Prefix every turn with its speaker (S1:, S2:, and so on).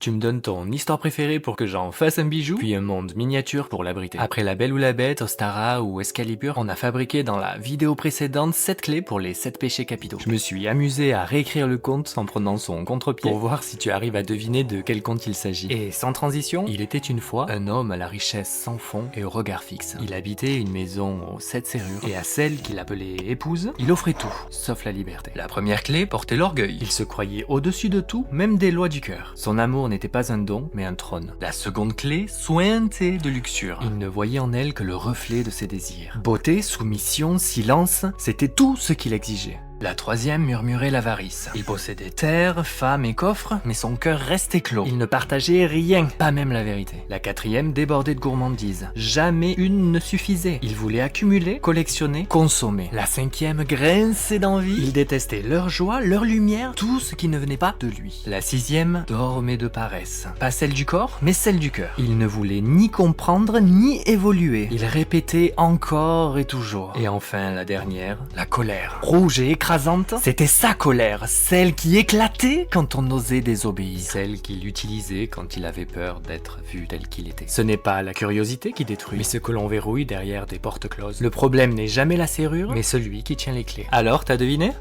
S1: Tu me donnes ton histoire préférée pour que j'en fasse un bijou, puis un monde miniature pour l'abriter. Après La Belle ou la Bête, Ostara ou Excalibur, on a fabriqué dans la vidéo précédente 7 clés pour les 7 péchés capitaux. Je me suis amusé à réécrire le conte en prenant son contre-pied pour voir si tu arrives à deviner de quel conte il s'agit. Et sans transition, il était une fois un homme à la richesse sans fond et au regard fixe. Il habitait une maison aux 7 serrures et à celle qu'il appelait épouse, il offrait tout, sauf la liberté. La première clé portait l'orgueil. Il se croyait au-dessus de tout, même des lois du cœur. Son amour n'était pas un don, mais un trône. La seconde clé sointait de luxure. Il ne voyait en elle que le reflet de ses désirs. Beauté, soumission, silence, c'était tout ce qu'il exigeait. La troisième murmurait l'avarice. Il possédait terre, femmes et coffres, mais son cœur restait clos. Il ne partageait rien, pas même la vérité. La quatrième débordait de gourmandise. Jamais une ne suffisait. Il voulait accumuler, collectionner, consommer. La cinquième grinçait d'envie. Il détestait leur joie, leur lumière, tout ce qui ne venait pas de lui. La sixième dormait de paresse. Pas celle du corps, mais celle du cœur. Il ne voulait ni comprendre, ni évoluer. Il répétait encore et toujours. Et enfin, la dernière, la colère. Rouge et écrasante, c'était sa colère, celle qui éclatait quand on osait désobéir, celle qu'il utilisait quand il avait peur d'être vu tel qu'il était. Ce n'est pas la curiosité qui détruit, mais ce que l'on verrouille derrière des portes closes. Le problème n'est jamais la serrure, mais celui qui tient les clés. Alors, t'as deviné ?